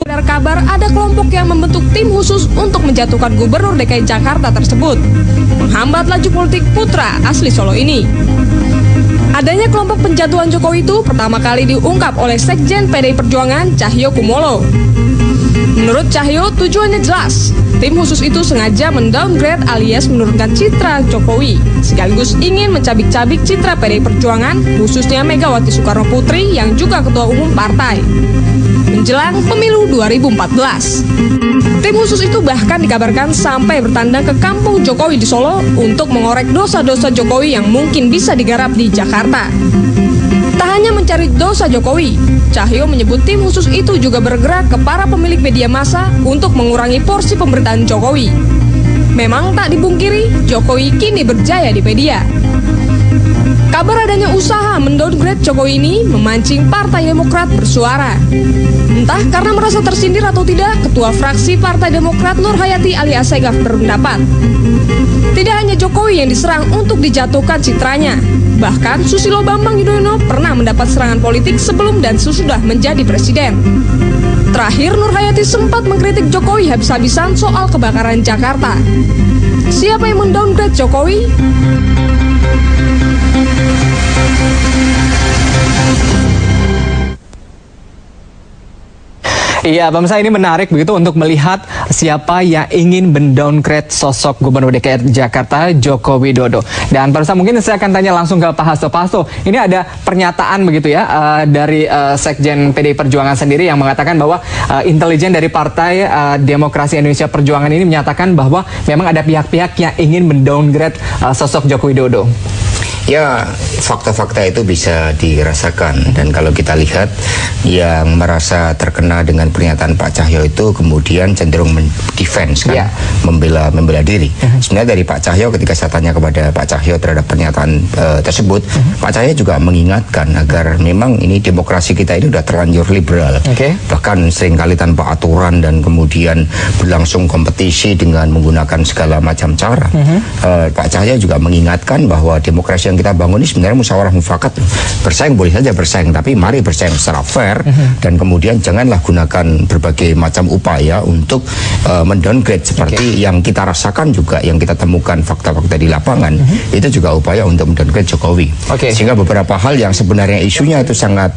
Beredar kabar ada kelompok yang membentuk tim khusus untuk menjatuhkan Gubernur DKI Jakarta tersebut, menghambat laju politik putra asli Solo ini. Adanya kelompok penjatuhan Jokowi itu pertama kali diungkap oleh Sekjen PDI Perjuangan Cahyokumolo. Menurut Cahyo, tujuannya jelas. Tim khusus itu sengaja mendowngrade alias menurunkan citra Jokowi, sekaligus ingin mencabik-cabik citra PDI Perjuangan, khususnya Megawati Soekarno Putri yang juga ketua umum partai. Menjelang pemilu 2014. Tim khusus itu bahkan dikabarkan sampai bertandang ke kampung Jokowi di Solo untuk mengorek dosa-dosa Jokowi yang mungkin bisa digarap di Jakarta. Tak hanya mencari dosa Jokowi, Cahyo menyebut tim khusus itu juga bergerak ke para pemilik media massa untuk mengurangi porsi pemberitaan Jokowi. Memang tak dibungkiri, Jokowi kini berjaya di media. Kabar adanya usaha mendowngrade Jokowi ini memancing Partai Demokrat bersuara. Entah karena merasa tersindir atau tidak, Ketua Fraksi Partai Demokrat Nur Hayati alias Segaf berpendapat, tidak hanya Jokowi yang diserang untuk dijatuhkan citranya. Bahkan Susilo Bambang Yudhoyono pernah mendapat serangan politik sebelum dan sesudah menjadi presiden. Terakhir, Nur Hayati sempat mengkritik Jokowi habis-habisan soal kebakaran Jakarta. Siapa yang mendowngrade Jokowi? Iya, pemirsa, ini menarik begitu untuk melihat siapa yang ingin mendowngrade sosok Gubernur DKI Jakarta Joko Widodo. Dan pemirsa, mungkin saya akan tanya langsung ke Pak Hasto. Pak Hasto, ini ada pernyataan begitu ya dari Sekjen PDI Perjuangan sendiri yang mengatakan bahwa intelijen dari Partai Demokrasi Indonesia Perjuangan ini menyatakan bahwa memang ada pihak-pihak yang ingin mendowngrade sosok Joko Widodo. Ya, fakta-fakta itu bisa dirasakan, dan kalau kita lihat yang merasa terkena dengan pernyataan Pak Cahyo itu kemudian cenderung defense kan, membela diri. Sebenarnya dari Pak Cahyo, ketika saya tanya kepada Pak Cahyo terhadap pernyataan tersebut, Pak Cahyo juga mengingatkan agar memang ini demokrasi kita ini sudah terlanjur liberal, bahkan seringkali tanpa aturan dan kemudian berlangsung kompetisi dengan menggunakan segala macam cara. Pak Cahyo juga mengingatkan bahwa demokrasi yang kita bangun ini sebenarnya musyawarah mufakat. Bersaing boleh saja bersaing, tapi mari bersaing secara fair, dan kemudian janganlah gunakan berbagai macam upaya untuk mendowngrade seperti yang kita rasakan juga, yang kita temukan fakta-fakta di lapangan, itu juga upaya untuk mendowngrade Jokowi. Sehingga beberapa hal yang sebenarnya isunya itu sangat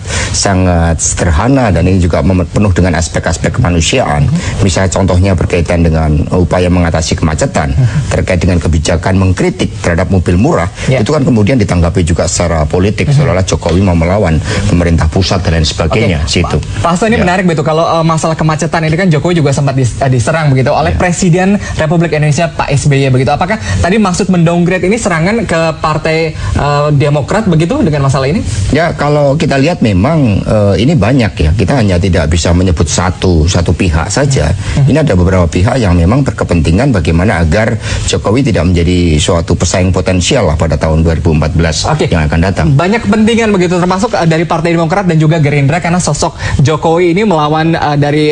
sederhana, dan ini juga penuh dengan aspek-aspek kemanusiaan. Misalnya contohnya berkaitan dengan upaya mengatasi kemacetan, terkait dengan kebijakan mengkritik terhadap mobil murah, itu kan kemudian ditanggapi juga secara politik, seolah-olah Jokowi mau melawan pemerintah pusat dan lain sebagainya. Situ. Pak Hasto, ini menarik betul kalau masalah kemacetan ini kan Jokowi juga sempat diserang begitu oleh Presiden Republik Indonesia Pak SBY begitu. Apakah tadi maksud mendowngrade ini serangan ke Partai Demokrat begitu dengan masalah ini? Ya, kalau kita lihat memang ini banyak ya. Kita hanya tidak bisa menyebut satu pihak saja. Ini ada beberapa pihak yang memang berkepentingan bagaimana agar Jokowi tidak menjadi suatu pesaing potensial lah pada tahun 2014 yang akan datang. Banyak kepentingan begitu, termasuk dari Partai Demokrat dan juga Gerindra, karena sosok Jokowi ini melawan dari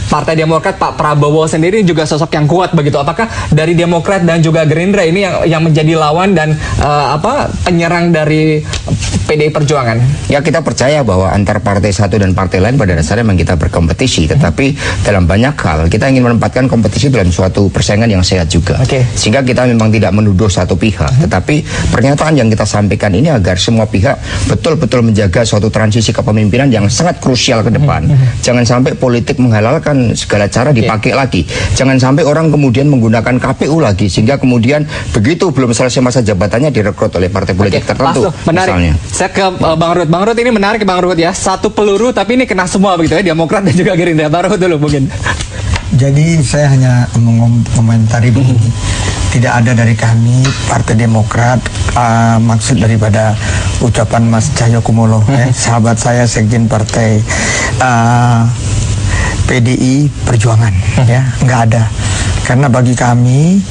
Partai Demokrat Pak Prabowo sendiri juga sosok yang kuat begitu. Apakah dari Demokrat dan juga Gerindra ini yang menjadi lawan dan penyerang dari PDI Perjuangan? Ya, kita percaya bahwa antar partai satu dan partai lain pada dasarnya memang kita berkompetisi, tetapi dalam banyak hal kita ingin menempatkan kompetisi dalam suatu persaingan yang sehat juga. Sehingga kita memang tidak menuduh satu pihak, tetapi pernyataan yang kita sampaikan ini agar semua pihak betul-betul menjaga suatu transisi kepemimpinan yang sangat krusial ke depan. Jangan sampai politik menghalalkan segala cara dipakai lagi. Jangan sampai orang kemudian menggunakan KPU lagi, sehingga kemudian begitu belum selesai masa jabatannya direkrut oleh partai politik tertentu. Menarik. Misalnya. Saya ke Bang Ruhut. Bang Ruhut, ini menarik Bang Ruhut ya. Satu peluru tapi ini kena semua begitu ya, Demokrat dan juga Gerindra. Bang Ruhut dulu mungkin. Jadi saya hanya mengomentari begini. Tidak ada dari kami Partai Demokrat maksud daripada ucapan Mas Cahyokumolo, sahabat saya Sekjen Partai PDI Perjuangan, ya, nggak ada. Karena bagi kami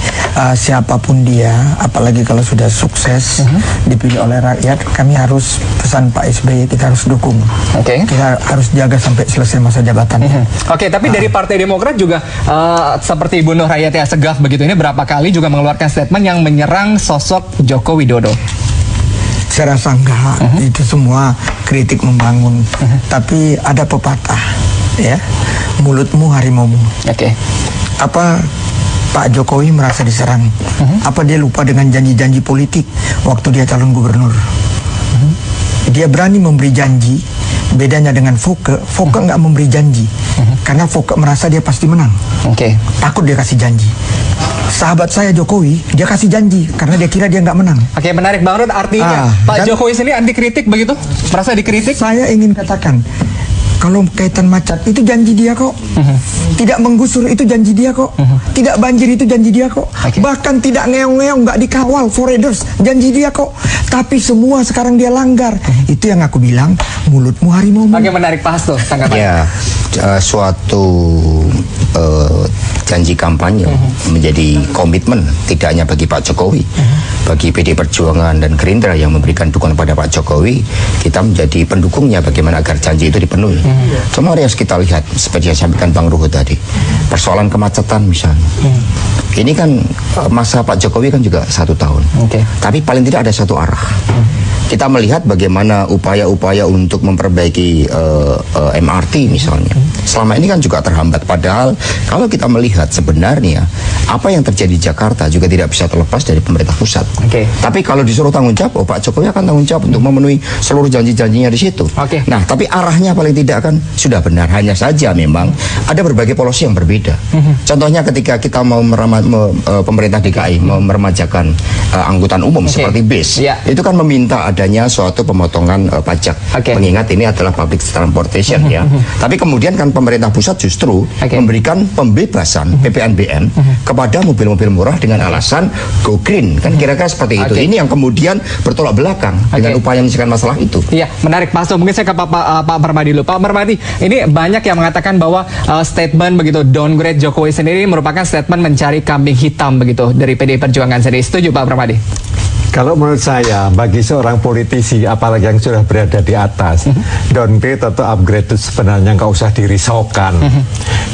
siapapun dia, apalagi kalau sudah sukses dipilih oleh rakyat, kami harus, pesan Pak SBY, kita harus dukung. Kita harus jaga sampai selesai masa jabatannya. Tapi dari Partai Demokrat juga seperti Ibu Nur Hayati Assegaf begitu, ini berapa kali juga mengeluarkan statement yang menyerang sosok Joko Widodo. Saya rasa enggak, itu semua kritik membangun. Tapi ada pepatah, ya, mulutmu harimaumu. Oke. Apa Pak Jokowi merasa diserang? Apa dia lupa dengan janji-janji politik waktu dia calon gubernur? Dia berani memberi janji. Bedanya dengan Foke nggak memberi janji, karena Foke merasa dia pasti menang. Oke. Takut dia kasih janji. Sahabat saya Jokowi, dia kasih janji karena dia kira dia nggak menang. Oke, menarik Bang Rud. Artinya Pak Jokowi sendiri anti kritik begitu? Merasa dikritik? Saya ingin katakan, kalau kaitan Macat itu janji dia kok. Tidak menggusur itu janji dia kok. Tidak banjir itu janji dia kok. Bahkan tidak ngeong-ngeong, nggak dikawal foreigners, janji dia kok. Tapi semua sekarang dia langgar. Itu yang aku bilang, mulutmu harimau. Oke, menarik Pak Hasto, tanggapan. Ya, suatu janji kampanye menjadi komitmen tidak hanya bagi Pak Jokowi, bagi PD Perjuangan dan Gerindra yang memberikan dukungan pada Pak Jokowi, kita menjadi pendukungnya bagaimana agar janji itu dipenuhi. Cuma yang kita lihat seperti yang sampaikan Bang Ruhut tadi, persoalan kemacetan misalnya. Ini kan masa Pak Jokowi kan juga 1 tahun, tapi paling tidak ada satu arah. Kita melihat bagaimana upaya-upaya untuk memperbaiki MRT misalnya. Selama ini kan juga terhambat. Padahal kalau kita melihat sebenarnya apa yang terjadi di Jakarta juga tidak bisa terlepas dari pemerintah pusat. Tapi kalau disuruh tanggung jawab, Pak Jokowi akan tanggung jawab untuk memenuhi seluruh janji-janjinya di situ. Nah, tapi arahnya paling tidak kan sudah benar. Hanya saja memang ada berbagai policy yang berbeda. Contohnya ketika kita mau pemerintah DKI mau meremajakan angkutan umum seperti bis, itu kan meminta adanya suatu pemotongan pajak. Mengingat ini adalah public transportation ya. Tapi kemudian kan pemerintah pusat justru memberikan pembebasan PPNBM kepada mobil-mobil murah dengan alasan go green. Kan kira-kira seperti itu. Ini yang kemudian bertolak belakang dengan upaya menyelesaikan masalah itu. Iya, menarik Pak Hasto. Mungkin saya ke Pak Permadi dulu. Pak Permadi, ini banyak yang mengatakan bahwa statement begitu downgrade Jokowi sendiri merupakan statement mencari kambing hitam begitu dari PDI Perjuangan sendiri. Setuju Pak Permadi? Kalau menurut saya, bagi seorang politisi, apalagi yang sudah berada di atas, downgrade atau upgrade itu sebenarnya nggak usah dirisaukan.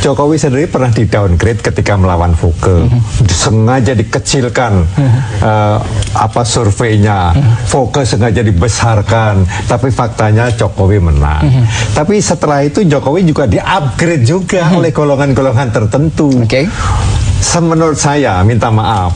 Jokowi sendiri pernah di downgrade ketika melawan Foke, sengaja dikecilkan surveinya, Foke sengaja dibesarkan, tapi faktanya Jokowi menang. Tapi setelah itu Jokowi juga di-upgrade juga oleh golongan-golongan tertentu. Menurut saya, minta maaf,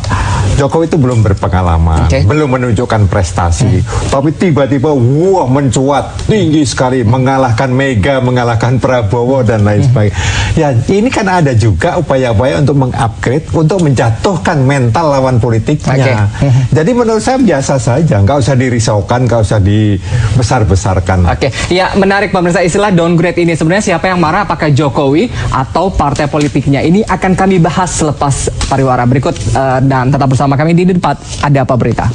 Jokowi itu belum berpengalaman, belum menunjukkan prestasi, tapi tiba-tiba mencuat tinggi sekali, mengalahkan Mega, mengalahkan Prabowo dan lain sebagainya. Ya, ini kan ada juga upaya-upaya untuk mengupgrade, untuk menjatuhkan mental lawan politiknya. Jadi menurut saya biasa saja, nggak usah dirisaukan, nggak usah dibesar-besarkan. Ya menarik pemirsa, istilah downgrade ini sebenarnya siapa yang marah, apakah Jokowi atau partai politiknya? Ini akan kami bahas selepas pariwara berikut dan tetap bersama kami di Debat Ada Apa Berita.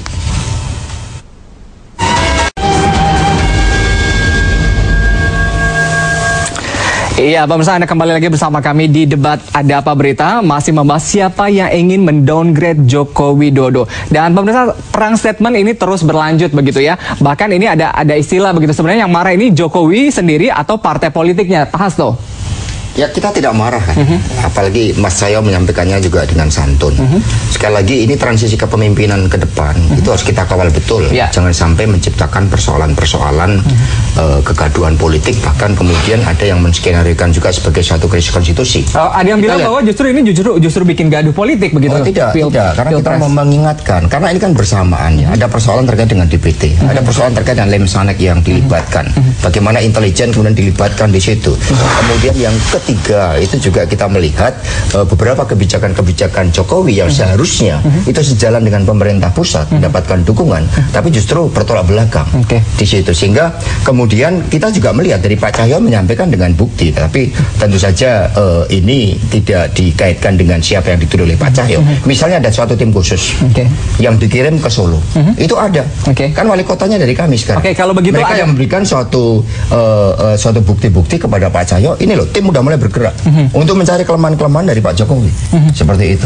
Iya, pemirsa, Anda kembali lagi bersama kami di Debat Ada Apa Berita, masih membahas siapa yang ingin mendowngrade Joko Widodo. Dan pemirsa, perang statement ini terus berlanjut begitu ya. Bahkan ini ada istilah begitu, sebenarnya yang marah ini Jokowi sendiri atau partai politiknya, Pak Hasto? Ya, kita tidak marah kan, apalagi Mas Sayo menyampaikannya juga dengan santun. Sekali lagi, ini transisi kepemimpinan ke depan itu harus kita kawal betul. Jangan sampai menciptakan persoalan-persoalan kegaduhan politik, bahkan kemudian ada yang menskenariokan juga sebagai suatu krisis konstitusi. Ada yang bilang bahwa justru ini justru bikin gaduh politik begitu. Tidak, karena kita mau mengingatkan, karena ini kan bersamaan ya. Ada persoalan terkait dengan DPT, ada persoalan terkait dengan Lemsanek yang dilibatkan. Bagaimana intelijen kemudian dilibatkan di situ. Kemudian yang ketiga itu juga kita melihat beberapa kebijakan-kebijakan Jokowi yang seharusnya itu sejalan dengan pemerintah pusat mendapatkan dukungan, tapi justru bertolak belakang di situ. Sehingga kemudian kita juga melihat dari Pak Cahyo menyampaikan dengan bukti, tapi tentu saja ini tidak dikaitkan dengan siapa yang dituduh oleh Pak Cahyo. Misalnya ada suatu tim khusus yang dikirim ke Solo, itu ada. Kan wali kotanya dari kami sekarang. Kalau begitu mereka yang memberikan suatu bukti-bukti kepada Pak Cahyo. Ini loh, tim udah mulai bergerak untuk mencari kelemahan-kelemahan dari Pak Jokowi. Seperti itu.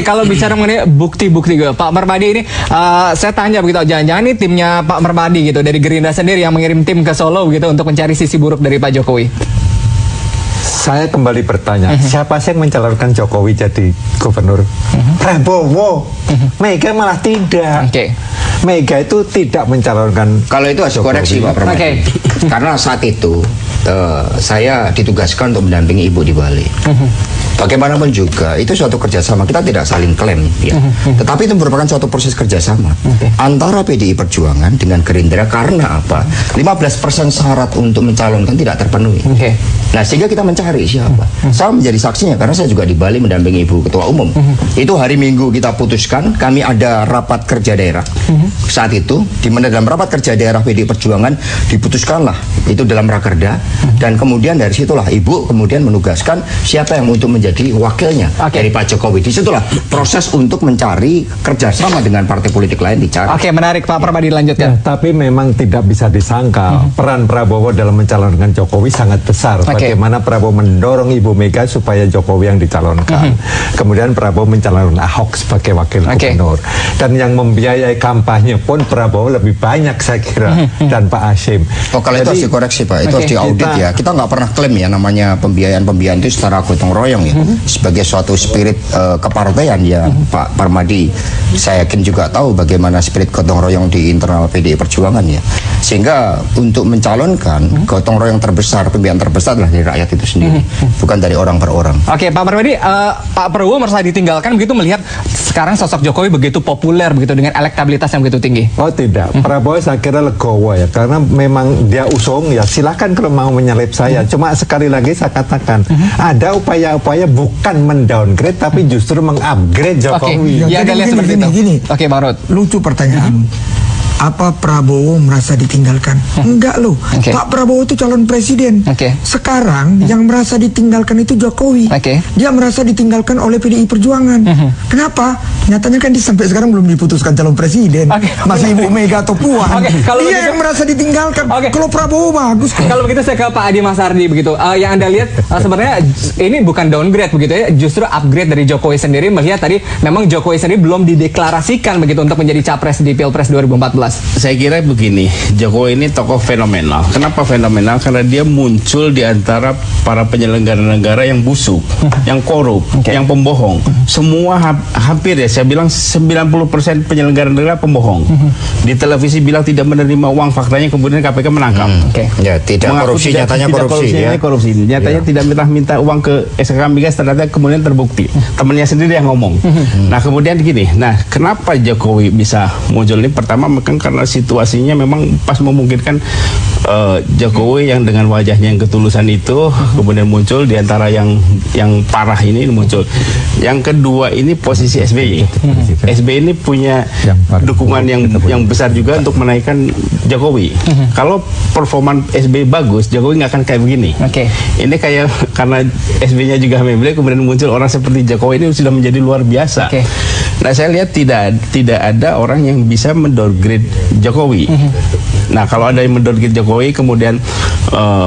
Kalau bicara mengenai bukti-bukti Pak Permadi ini, saya tanya begitu, jangan-jangan ini timnya Pak Permadi gitu dari Gerindra sendiri yang mengirim tim ke Solo gitu untuk mencari sisi buruk dari Pak Jokowi. Saya kembali bertanya, siapa sih yang mencalonkan Jokowi jadi gubernur? Prabowo. Mega malah tidak. Mega itu tidak mencalonkan. Kalau itu harus koreksi Pak Permadi. Karena saat itu saya ditugaskan untuk mendampingi Ibu di Bali. Bagaimanapun juga itu suatu kerjasama, kita tidak saling klaim ya. Tetapi itu merupakan suatu proses kerjasama antara PDI Perjuangan dengan Gerindra. Karena apa? 15% syarat untuk mencalonkan tidak terpenuhi. Nah sehingga kita mencari siapa. Saya menjadi saksinya karena saya juga di Bali mendampingi Ibu Ketua Umum. Itu hari Minggu kita putuskan, kami ada rapat kerja daerah saat itu, di mana dalam rapat kerja daerah PDI Perjuangan diputuskanlah itu dalam rakerda, dan kemudian dari situlah Ibu kemudian menugaskan siapa yang untuk menjadi wakilnya dari Pak Jokowi. Disitulah proses untuk mencari kerjasama dengan partai politik lain dicari. Oke, menarik Pak Permadi, dilanjutkan. Tapi memang tidak bisa disangkal peran Prabowo dalam mencalonkan Jokowi sangat besar. Bagaimana Prabowo mendorong Ibu Mega supaya Jokowi yang dicalonkan. Kemudian Prabowo mencalonkan Ahok sebagai wakil gubernur. Dan yang membiayai kampanye pun Prabowo lebih banyak saya kira dan Pak Hashim. Kalau itu harus dikoreksi Pak, itu harus diaudit ya. Kita nggak pernah klaim ya namanya pembiayaan itu secara gotong royong ya. Sebagai suatu spirit kepartaian ya Pak Permadi, saya yakin juga tahu bagaimana spirit gotong royong di internal PDI Perjuangan ya. Sehingga untuk mencalonkan gotong royong terbesar, pembiayaan terbesar adalah dari rakyat itu sendiri, bukan dari orang per orang. Oke, Pak Permadi, Pak Prabowo merasa ditinggalkan begitu melihat sekarang sosok Jokowi begitu populer begitu dengan elektabilitas yang begitu tinggi? Oh tidak, Prabowo saya kira legowo ya, karena memang dia usung ya, silakan kalau mau menyalip saya. Cuma sekali lagi saya katakan ada upaya-upaya bukan mendowngrade tapi justru mengupgrade Jokowi. Ya, ada lihat seperti itu. Oke, Bang Rod. Lucu pertanyaan. Apa Prabowo merasa ditinggalkan? Enggak loh. Pak Prabowo itu calon presiden. Sekarang yang merasa ditinggalkan itu Jokowi. Dia merasa ditinggalkan oleh PDI Perjuangan. Kenapa? Nyatanya kan sampai sekarang belum diputuskan calon presiden. Masih Ibu Mega atau Puan. Dia yang merasa ditinggalkan. Kalau Prabowo bagus kok. Kalau begitu saya ke Pak Adi Masardi begitu. Yang Anda lihat sebenarnya ini bukan downgrade begitu ya, justru upgrade dari Jokowi sendiri, melihat tadi memang Jokowi sendiri belum dideklarasikan begitu untuk menjadi capres di Pilpres 2014. Saya kira begini, Jokowi ini tokoh fenomenal. Kenapa fenomenal? Karena dia muncul di antara para penyelenggara negara yang busuk, yang korup, yang pembohong. Semua hampir ya, saya bilang 90% penyelenggara negara pembohong. Di televisi bilang tidak menerima uang, faktanya kemudian KPK menangkap. Ya, tidak korupsi, nyatanya korupsi. Nyatanya tidak minta uang ke SKK Migas, ternyata kemudian terbukti. Temannya sendiri yang ngomong. Nah, kemudian gini, kenapa Jokowi bisa muncul ini? Pertama, karena situasinya memang pas memungkinkan Jokowi yang dengan wajahnya yang ketulusan itu kemudian muncul di antara yang parah ini muncul. Yang kedua ini posisi SBY. SBY ini punya dukungan yang besar juga untuk menaikkan Jokowi. Kalau performa SBY bagus, Jokowi nggak akan kayak begini. Ini kayak karena SBY-nya juga memilih, kemudian muncul orang seperti Jokowi ini sudah menjadi luar biasa. Nah, saya lihat tidak ada orang yang bisa mendowngrade Jokowi. Nah, kalau ada yang mendowngrade Jokowi kemudian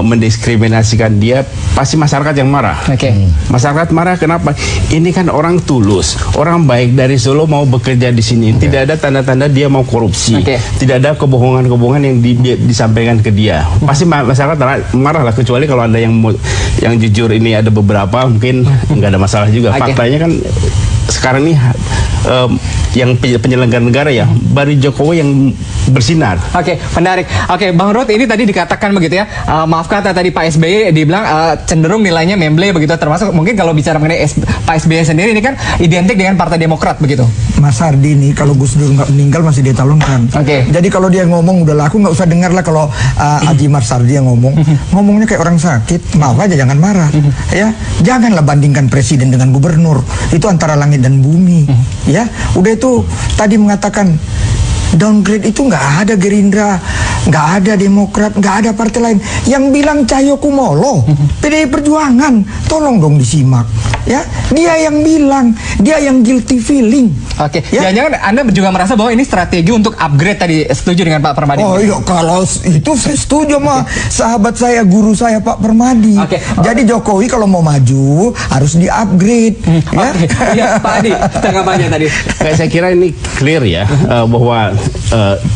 mendiskriminasikan dia, pasti masyarakat yang marah. Masyarakat marah kenapa? Ini kan orang tulus, orang baik dari Solo mau bekerja di sini. Tidak ada tanda-tanda dia mau korupsi. Tidak ada kebohongan-kebohongan yang disampaikan ke dia. Pasti masyarakat marah lah, kecuali kalau ada yang jujur. Ini ada beberapa mungkin nggak ada masalah juga. Faktanya kan sekarang ini yang penyelenggara negara ya, baru Jokowi yang bersinar. Menarik. Bang Rod, ini tadi dikatakan begitu ya, maaf kata tadi Pak SBY dibilang cenderung nilainya memble begitu, termasuk mungkin kalau bicara mengenai Pak SBY sendiri ini kan identik dengan Partai Demokrat begitu. Mas Hardi ini kalau Gus Dur nggak meninggal masih dia calonkan. Jadi kalau dia ngomong udahlah, aku nggak usah dengar lah kalau Haji Marsardi yang ngomongnya kayak orang sakit. Maaf aja, jangan marah. Ya, janganlah bandingkan presiden dengan gubernur. Itu antara langit dan bumi. Ya, udah itu tadi mengatakan downgrade itu nggak ada Gerindra, nggak ada Demokrat, nggak ada partai lain. Yang bilang Cahyokumolo, PDI Perjuangan, tolong dong disimak. Ya, dia yang bilang, dia yang guilty feeling. Jangan-jangan Anda juga merasa bahwa ini strategi untuk upgrade tadi, setuju dengan Pak Permadi? Oh iya, kalau itu saya setuju sama sahabat saya, guru saya Pak Permadi. Jadi Jokowi kalau mau maju harus di-upgrade. Pak Adi, tanggapannya tadi. Saya kira ini clear ya, bahwa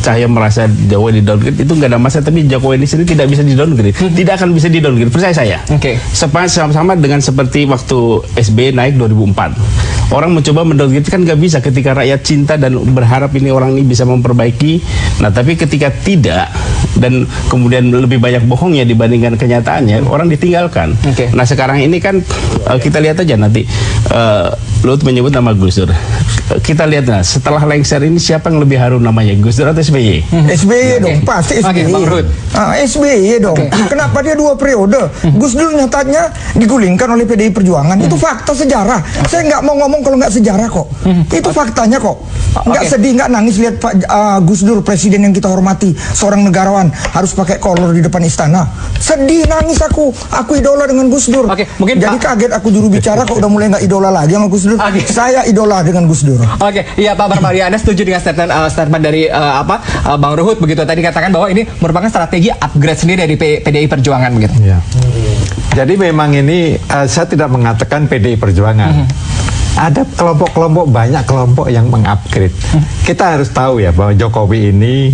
Cahyo merasa Jokowi di-downgrade itu nggak ada masalah, tapi Jokowi ini sendiri tidak bisa di-downgrade. Tidak akan bisa di-downgrade, percaya saya. Sama dengan seperti waktu SBY naik 2004. orang mencoba mendowngrade kan nggak bisa ketika rakyat cinta dan berharap ini orang ini bisa memperbaiki. Nah, tapi ketika tidak dan kemudian lebih banyak bohongnya dibandingkan kenyataannya, orang ditinggalkan. Nah, sekarang ini kan kita lihat aja nanti Luhut menyebut nama Gus Dur. Kita lihat nah, setelah lengser ini siapa yang lebih harum namanya, Gus Dur atau SBY? SBY dong, pasti SBY. SBY dong. Kenapa dia 2 periode? Gus Dur nyatanya digulingkan oleh PDI Perjuangan. Itu fakta sejarah. Saya nggak mau ngomong kalau nggak sejarah kok. Itu faktanya kok. Nggak sedih, nggak nangis lihat Pak Gus Dur, presiden yang kita hormati, seorang negarawan harus pakai kolor di depan istana. Sedih, nangis aku. Aku idola dengan Gus Dur. Jadi kaget aku juru bicara kok udah mulai nggak idola lagi sama Gus Dur. Saya idola dengan Gus Dur. Iya Pak Barbari, Anda setuju dengan statement dari Bang Ruhut begitu tadi katakan bahwa ini merupakan strategi upgrade sendiri dari PDI Perjuangan begitu. Ya. Jadi memang ini saya tidak mengatakan PDI Perjuangan. Ada kelompok-kelompok, banyak kelompok yang mengupgrade. Kita harus tahu ya bahwa Jokowi ini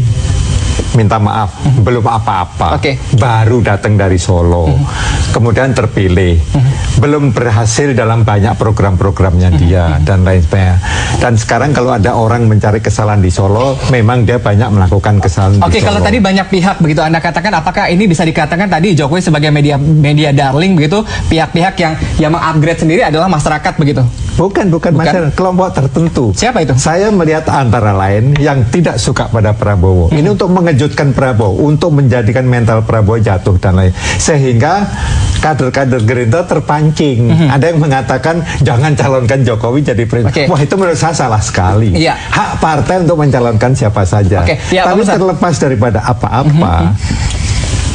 minta maaf, belum apa-apa, baru datang dari Solo, kemudian terpilih, belum berhasil dalam banyak program-programnya dia dan lain sebagainya. Dan sekarang kalau ada orang mencari kesalahan di Solo, memang dia banyak melakukan kesalahan di Solo. Kalau tadi banyak pihak begitu Anda katakan, apakah ini bisa dikatakan tadi Jokowi sebagai media darling begitu, pihak-pihak yang mengupgrade sendiri adalah masyarakat begitu? Bukan masyarakat, kelompok tertentu. Siapa itu? Saya melihat antara lain yang tidak suka pada Prabowo. Ini untuk mengejutkan Prabowo, untuk menjadikan mental Prabowo jatuh dan lain. Sehingga kader-kader Gerindra terpancing. Ada yang mengatakan jangan calonkan Jokowi jadi presiden. Wah, itu menurut saya salah sekali. Hak partai untuk mencalonkan siapa saja. Tapi terlepas daripada apa-apa,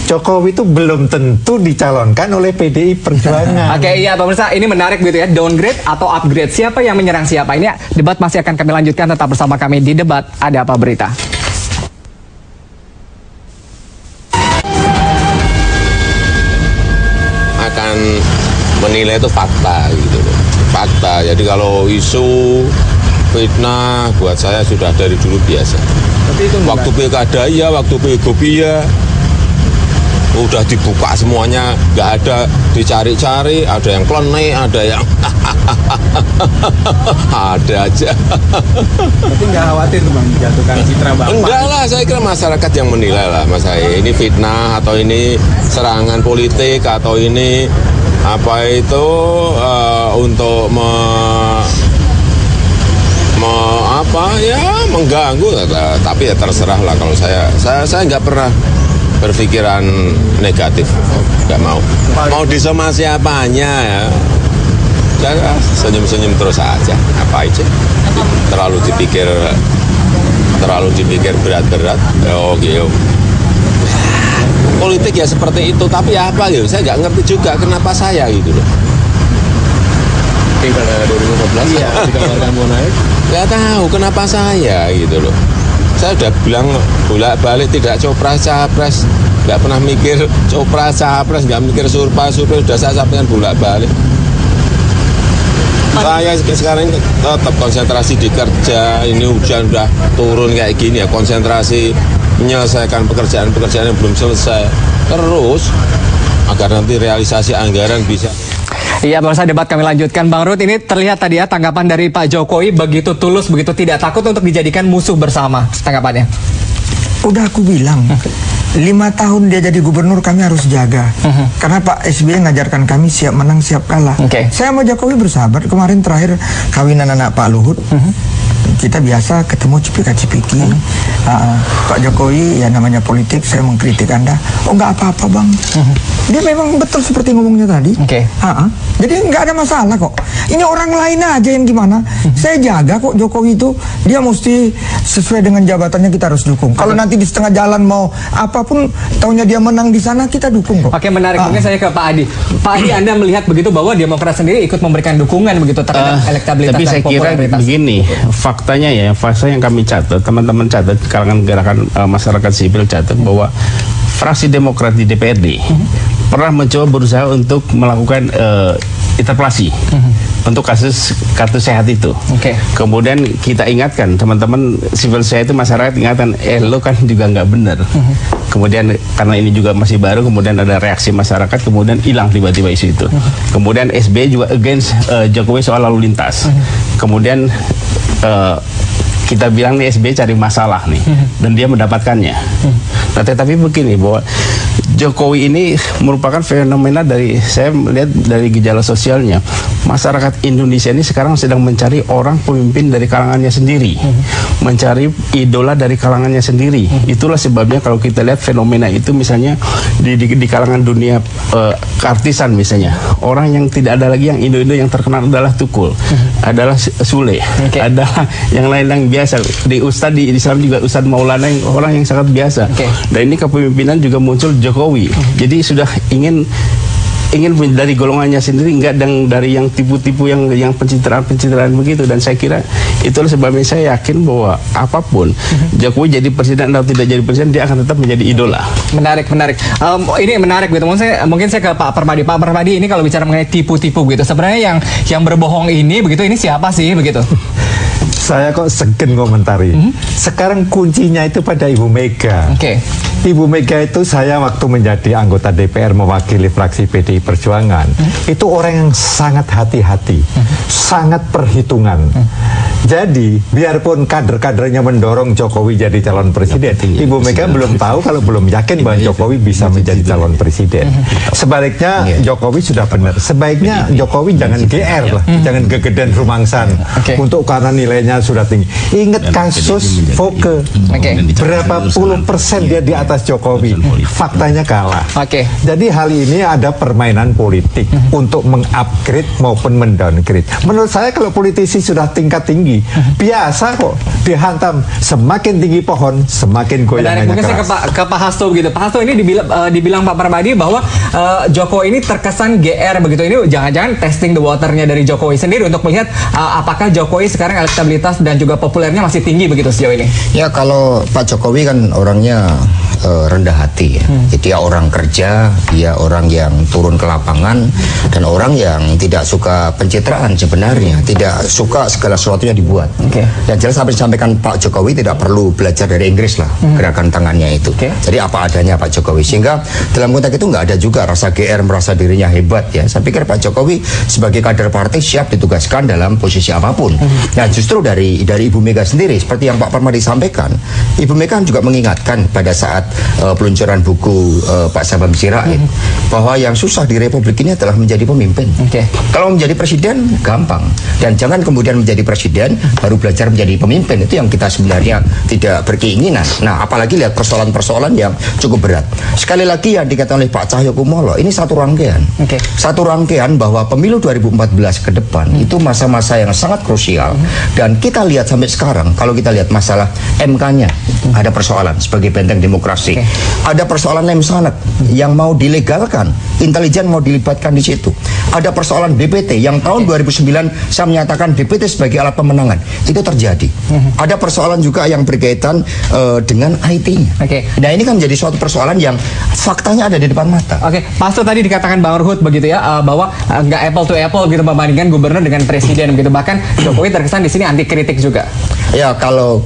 Jokowi itu belum tentu dicalonkan oleh PDI Perjuangan. Pak pemirsa, ini menarik gitu ya, downgrade atau upgrade, siapa yang menyerang siapa? Ini debat masih akan kami lanjutkan, tetap bersama kami di Debat Ada Apa Berita. Akan menilai itu fakta gitu loh, fakta. Jadi kalau isu fitnah buat saya sudah dari dulu biasa. Waktu pilkada ya, waktu pilgub ya, udah dibuka semuanya, nggak ada dicari-cari, ada yang klenek, ada yang ada aja. Tapi nggak khawatir tuh Bang, menjatuhkan citra Bapak? Enggak lah, saya kira masyarakat yang menilai lah Mas saya. Ini fitnah atau ini serangan politik atau ini apa itu untuk mengganggu. Tapi ya terserah lah, kalau saya nggak pernah berpikiran negatif, nggak mau disomasi apanya ya, saya senyum-senyum terus aja, apa aja, terlalu dipikir berat-berat, gitu. Politik ya seperti itu, tapi apa gitu, saya nggak ngerti juga kenapa saya gitu loh. Pada 2015 ya, dikabarkan mau naik, nggak tahu kenapa saya gitu loh. Saya udah bilang bolak-balik tidak copras-capres, nggak pernah mikir copras-capres, nggak mikir surprise, udah saya sampaikan bolak-balik. Saya sekarang tetap konsentrasi di kerja, ini hujan udah turun kayak gini ya, konsentrasi menyelesaikan pekerjaan yang belum selesai, terus agar nanti realisasi anggaran bisa. Iya, pemirsa, debat kami lanjutkan. Bang Ruhut, ini terlihat tadi ya tanggapan dari Pak Jokowi begitu tulus, begitu tidak takut untuk dijadikan musuh bersama. Tanggapannya? Udah aku bilang, 5 tahun dia jadi gubernur kami harus jaga. Karena Pak SBY ngajarkan kami siap menang, siap kalah. Saya sama Jokowi bersahabat. Kemarin terakhir kawinan anak Pak Luhut. Kita biasa ketemu cipika-cipiki. Pak Jokowi ya namanya politik, saya mengkritik Anda. Oh nggak apa-apa Bang. Dia memang betul seperti ngomongnya tadi. Jadi nggak ada masalah kok. Ini orang lain aja yang gimana. Saya jaga kok Jokowi itu. Dia mesti sesuai dengan jabatannya, kita harus dukung. Kalau nanti di setengah jalan mau apapun, taunya dia menang di sana, kita dukung kok. Oke, menarik. Mungkin saya ke Pak Adi. Pak Adi, Anda melihat begitu bahwa Demokrat sendiri ikut memberikan dukungan begitu terhadap elektabilitas tapi dan saya kira begini, faktanya ya, fakta yang kami catat, teman-teman catat, kalangan gerakan masyarakat sipil catat bahwa fraksi Demokrat di DPRD pernah mencoba berusaha untuk melakukan interpelasi untuk kasus kartu sehat itu. Kemudian kita ingatkan teman-teman civil society, masyarakat ingatkan, lo kan juga nggak benar. Kemudian karena ini juga masih baru, kemudian ada reaksi masyarakat, kemudian hilang tiba-tiba isu itu. Kemudian SBY juga against Jokowi soal lalu lintas. kemudian kita bilang nih SBY cari masalah nih, dan dia mendapatkannya. Nah, tetapi begini, bahwa Jokowi ini merupakan fenomena dari, saya melihat dari gejala sosialnya, masyarakat Indonesia ini sekarang sedang mencari orang pemimpin dari kalangannya sendiri, mencari idola dari kalangannya sendiri. Itulah sebabnya kalau kita lihat fenomena itu misalnya di kalangan dunia keartisan misalnya, orang yang tidak ada lagi yang Indo-Indo, yang terkenal adalah Tukul, adalah Sule, adalah yang lain yang biasa. Di Ustadz di Islam juga Ustadz Maulana, yang orang yang sangat biasa. Dan ini kepemimpinan juga muncul Jokowi. Jadi sudah ingin dari golongannya sendiri, enggak dari yang tipu-tipu, yang pencitraan begitu. Dan saya kira itulah sebabnya saya yakin bahwa apapun Jokowi jadi presiden atau tidak jadi presiden, dia akan tetap menjadi idola. Menarik. Ini menarik gitu. Mungkin saya ke Pak Permadi. Pak Permadi, ini kalau bicara mengenai tipu-tipu gitu, sebenarnya yang berbohong ini begitu, ini siapa sih begitu? Saya kok segen komentari. Sekarang kuncinya itu pada Ibu Mega. Ibu Mega itu, saya waktu menjadi anggota DPR mewakili fraksi PDI Perjuangan, itu orang yang sangat hati-hati, sangat perhitungan. Jadi biarpun kader-kadernya mendorong Jokowi jadi calon presiden, Ibu Mega belum tahu kalau belum yakin bahwa Jokowi bisa menjadi calon presiden. Sebaliknya Jokowi sudah benar. Sebaiknya Jokowi jangan GR lah, jangan gegedan rumangsan. Untuk karena nilainya sudah tinggi. Ingat kasus Voke, berapa puluh persen dia di atas Jokowi. Faktanya kalah. Jadi hal ini ada permainan politik untuk mengupgrade maupun mendowngrade. Menurut saya kalau politisi sudah tingkat tinggi, biasa kok dihantam. Semakin tinggi pohon, semakin goyangannya keras. Mungkin saya ke Pak Hasto begitu. Pak Hasto, ini dibilang Pak Permadi bahwa Jokowi ini terkesan GR begitu. Ini jangan-jangan testing the waternya dari Jokowi sendiri untuk melihat apakah Jokowi sekarang elektabilitas dan juga populernya masih tinggi begitu sejauh ini. Ya, kalau Pak Jokowi kan orangnya rendah hati ya. Jadi dia orang kerja, dia orang yang turun ke lapangan, dan orang yang tidak suka pencitraan sebenarnya, tidak suka segala sesuatunya dibuat. Dan jelas apa yang disampaikan Pak Jokowi tidak perlu belajar dari Inggris lah, gerakan tangannya itu. Jadi apa adanya Pak Jokowi, sehingga dalam konteks itu nggak ada juga rasa GR, merasa dirinya hebat ya. Saya pikir Pak Jokowi sebagai kader partai siap ditugaskan dalam posisi apapun. Nah, justru dari Ibu Mega sendiri, seperti yang Pak Permadi sampaikan, Ibu Mega juga mengingatkan pada saat peluncuran buku Pak Sabam Sirait, bahwa yang susah di Republik ini adalah menjadi pemimpin. Kalau menjadi presiden gampang, dan jangan kemudian menjadi presiden baru belajar menjadi pemimpin. Itu yang kita sebenarnya tidak berkeinginan. Nah, apalagi lihat persoalan-persoalan yang cukup berat. Sekali lagi yang dikatakan oleh Pak Cahyokumolo, ini satu rangkaian. Satu rangkaian bahwa pemilu 2014 ke depan itu masa-masa yang sangat krusial. Dan kita lihat sampai sekarang, kalau kita lihat masalah MK-nya, ada persoalan sebagai benteng demokrasi. Ada persoalan Lemsanet yang mau dilegalkan, intelijen mau dilibatkan di situ. Ada persoalan DPT yang tahun 2009 saya menyatakan DPT sebagai alat pemenangan. Itu terjadi. Ada persoalan juga yang berkaitan dengan IT-nya. Nah, ini kan menjadi suatu persoalan yang faktanya ada di depan mata. Pak Hasto, tadi dikatakan Bang Ruhut begitu ya, bahwa nggak apple to apple gitu membandingkan gubernur dengan presiden begitu. Bahkan Jokowi terkesan di sini anti kritik juga. Ya, kalau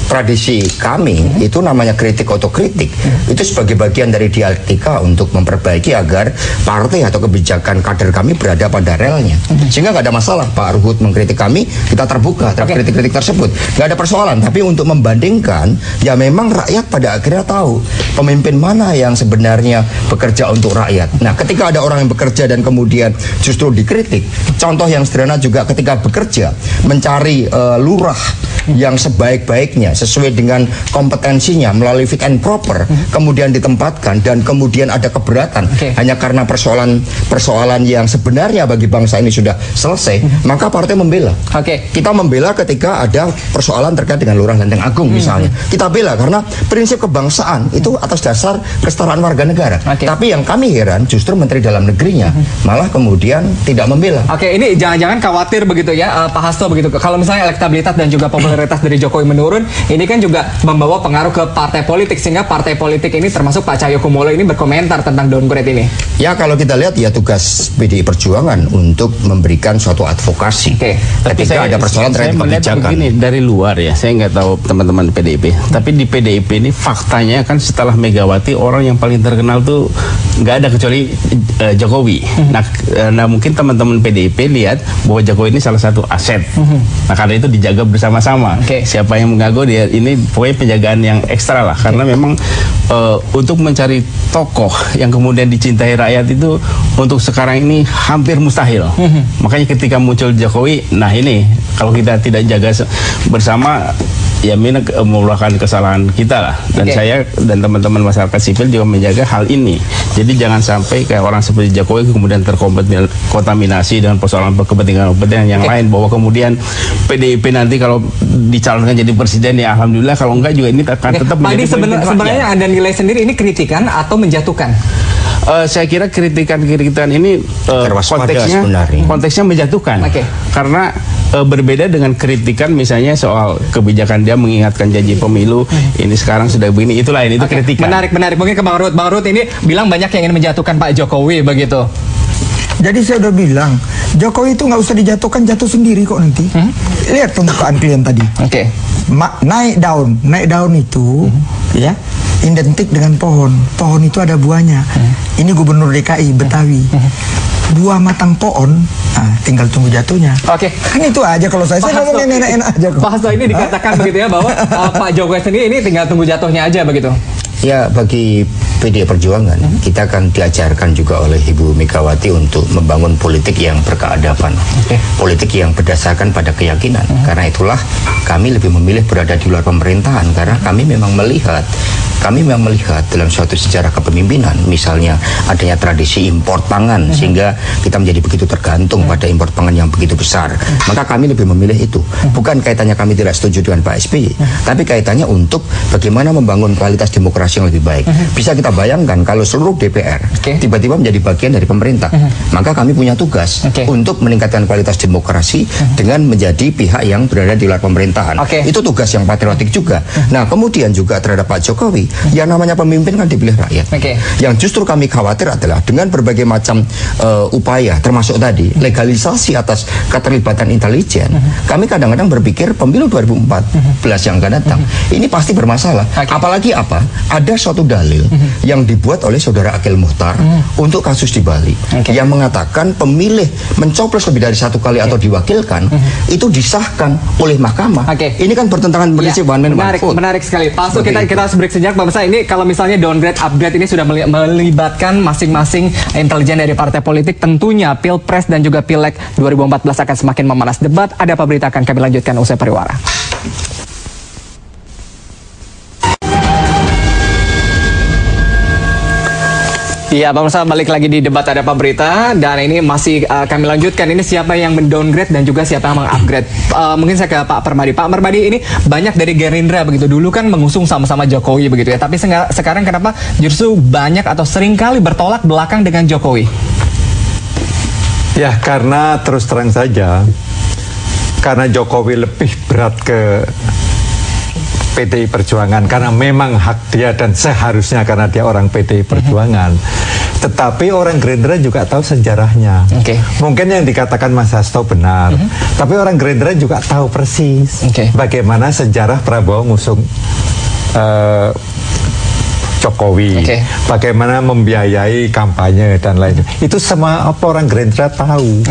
tradisi kami itu namanya kritik otokritik, itu sebagai bagian dari dialektika untuk memperbaiki agar partai atau kebijakan kader kami berada pada relnya, sehingga nggak ada masalah. Pak Ruhut mengkritik kami, kita terbuka terhadap kritik-kritik tersebut, nggak ada persoalan. Tapi untuk membandingkan, ya memang rakyat pada akhirnya tahu pemimpin mana yang sebenarnya bekerja untuk rakyat. Nah, ketika ada orang yang bekerja dan kemudian justru dikritik, contoh yang sederhana juga ketika bekerja mencari lurah yang sebaik-baiknya sesuai dengan kompetensinya melalui fit and proper, kemudian ditempatkan dan kemudian ada keberatan hanya karena persoalan yang sebenarnya bagi bangsa ini sudah selesai, maka partai membela. Kita membela ketika ada persoalan terkait dengan Lurah Lenteng Agung misalnya, kita bela karena prinsip kebangsaan itu atas dasar kesetaraan warga negara. Tapi yang kami heran justru Menteri Dalam Negerinya malah kemudian tidak membela. Ini jangan-jangan khawatir begitu ya Pak Hasto begitu, kalau misalnya elektabilitas dan juga popularitas dari Jokowi menurun, ini kan juga membawa pengaruh ke partai politik, sehingga partai politik ini termasuk Pak Cahyokumolo ini berkomentar tentang downgrade ini. Ya, kalau kita lihat ya tugas PDI Perjuangan untuk memberikan suatu advokasi ketika ada persoalan terkait kebijakan. Begini, dari luar ya, saya nggak tahu teman-teman PDIP, tapi di PDIP ini faktanya kan setelah Megawati orang yang paling terkenal tuh nggak ada kecuali Jokowi. Nah mungkin teman-teman PDIP lihat bahwa Jokowi ini salah satu aset. Nah karena itu dijaga bersama-sama. Siapa yang mengaku dia ini pokoknya penjagaan yang ekstra lah, karena memang untuk mencari tokoh yang kemudian dicintai rakyat itu untuk sekarang ini hampir mustahil. Makanya ketika muncul Jokowi, nah ini kalau kita tidak jaga bersama, ya merupakan kesalahan kita lah. Dan saya dan teman-teman masyarakat sipil juga menjaga hal ini. Jadi jangan sampai kayak orang seperti Jokowi kemudian terkontaminasi dengan persoalan kepentingan yang lain, bahwa kemudian PDIP nanti kalau dicalonkan jadi presiden ya alhamdulillah, kalau enggak juga ini akan tetap menjadi sebenarnya Anda nilai sendiri ini kritikan atau menjatuhkan? Saya kira kritikan ini konteksnya menjatuhkan. Karena berbeda dengan kritikan misalnya soal kebijakan dia mengingatkan janji pemilu, ini sekarang sudah begini, itu lain, itu kritikan. Menarik. Mungkin ke Bang Ruhut ini bilang banyak yang ingin menjatuhkan Pak Jokowi begitu. Jadi saya udah bilang, Jokowi itu nggak usah dijatuhkan, jatuh sendiri kok nanti. Lihat pembukaan klien tadi. Naik daun itu, ya, identik dengan pohon. Pohon itu ada buahnya. Ini Gubernur DKI Betawi. Buah matang pohon, tinggal tunggu jatuhnya. Kan itu aja kalau saya ngomongin enak-enak aja kok. Pak Hasto ini dikatakan begitu ya, bahwa Pak Jokowi sendiri ini tinggal tunggu jatuhnya aja begitu. Ya, bagi PDI Perjuangan kita akan diajarkan juga oleh Ibu Megawati untuk membangun politik yang berkeadaban, politik yang berdasarkan pada keyakinan. Karena itulah kami lebih memilih berada di luar pemerintahan, karena kami memang melihat dalam suatu sejarah kepemimpinan, misalnya adanya tradisi impor pangan sehingga kita menjadi begitu tergantung pada impor pangan yang begitu besar. Maka kami lebih memilih itu. Bukan kaitannya kami tidak setuju dengan Pak SBY, tapi kaitannya untuk bagaimana membangun kualitas demokrasi yang lebih baik. Bisa kita bayangkan kalau seluruh DPR tiba-tiba menjadi bagian dari pemerintah, maka kami punya tugas untuk meningkatkan kualitas demokrasi dengan menjadi pihak yang berada di luar pemerintahan. Itu tugas yang patriotik juga. Nah, kemudian juga terhadap Pak Jokowi, yang namanya pemimpin kan dipilih rakyat. Yang justru kami khawatir adalah dengan berbagai macam upaya, termasuk tadi legalisasi atas keterlibatan intelijen. Kami kadang-kadang berpikir pemilu 2014 yang akan datang ini pasti bermasalah. Apalagi ada suatu dalil yang dibuat oleh saudara Akil Muhtar untuk kasus di Bali, yang mengatakan pemilih mencoblos lebih dari satu kali atau diwakilkan itu disahkan oleh mahkamah. Ini kan bertentangan prinsip one man one vote. Menarik sekali. Pak Hasto, kita harus break sejenak. Pemirsa, ini kalau misalnya downgrade upgrade ini sudah melibatkan masing-masing intelijen dari partai politik, tentunya Pilpres dan juga Pileg 2014 akan semakin memanas. Debat ada apa berita akan kami lanjutkan usai pariwara. Iya, pemirsa, balik lagi di debat ada apa berita, dan ini masih kami lanjutkan. Ini siapa yang mendowngrade dan juga siapa yang mengupgrade. Mungkin saya ke Pak Permadi. Pak Permadi, ini banyak dari Gerindra begitu, dulu kan mengusung sama-sama Jokowi begitu ya, tapi sekarang kenapa justru banyak atau sering kali bertolak belakang dengan Jokowi? Ya, karena terus terang saja, karena Jokowi lebih berat ke PDI Perjuangan, karena memang hak dia dan seharusnya karena dia orang PDI Perjuangan. Tetapi orang Gerindra juga tahu sejarahnya. Mungkin yang dikatakan Mas Hasto benar, tapi orang Gerindra juga tahu persis bagaimana sejarah Prabowo ngusung Jokowi, bagaimana membiayai kampanye dan lain-lain. Itu semua orang Gerindra tahu.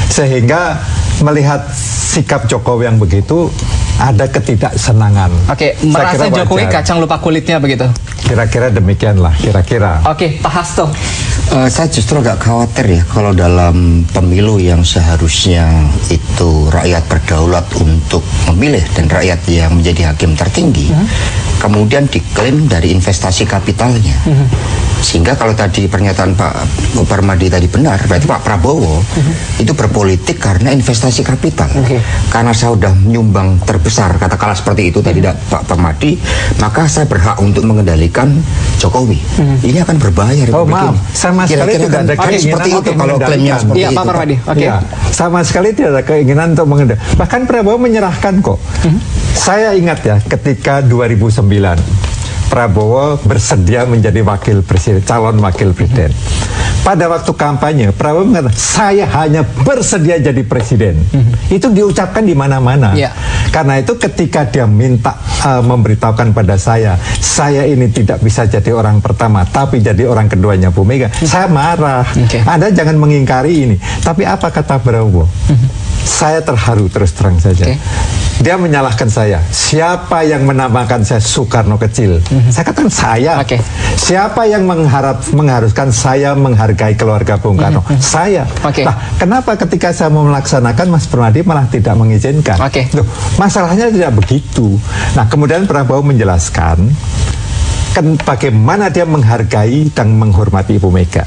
Sehingga melihat sikap Jokowi yang begitu, ada ketidaksenangan. Merasa Jokowi kacang lupa kulitnya begitu? Kira-kira demikianlah, kira-kira. Pak Hasto. Saya justru agak khawatir ya kalau dalam pemilu yang seharusnya itu rakyat berdaulat untuk memilih dan rakyat yang menjadi hakim tertinggi, kemudian diklaim dari investasi kapitalnya. Sehingga kalau tadi pernyataan Pak Permadi tadi benar, berarti Pak Prabowo itu berpolitik karena investasi kapital. Karena saya sudah menyumbang terbanyak besar, katakanlah seperti itu tadi Pak Permadi, maka saya berhak untuk mengendalikan Jokowi. Ini akan berbahaya. Oh maaf, sama sekali tidak ada keinginan seperti itu kalau klaimnya seperti itu. Pak Permadi. Ya, sama sekali tidak ada keinginan untuk mengendalikan. Bahkan Prabowo menyerahkan kok. Saya ingat ya, ketika 2009 Prabowo bersedia menjadi wakil presiden, calon wakil presiden. Pada waktu kampanye, Prabowo mengatakan, saya hanya bersedia jadi presiden. Itu diucapkan di mana-mana. Karena itu ketika dia minta memberitahukan pada saya ini tidak bisa jadi orang pertama, tapi jadi orang keduanya Bu Mega, saya marah. Anda jangan mengingkari ini. Tapi apa kata Prabowo? Saya terharu terus terang saja. Dia menyalahkan saya. Siapa yang menamakan saya Soekarno kecil? Saya katakan saya. Siapa yang mengharuskan saya menghargai keluarga Bung Karno? Saya. Nah, kenapa ketika saya mau melaksanakan Mas Permadi malah tidak mengizinkan? Loh, masalahnya tidak begitu. Nah, kemudian Prabowo menjelaskan bagaimana dia menghargai dan menghormati Ibu Mega.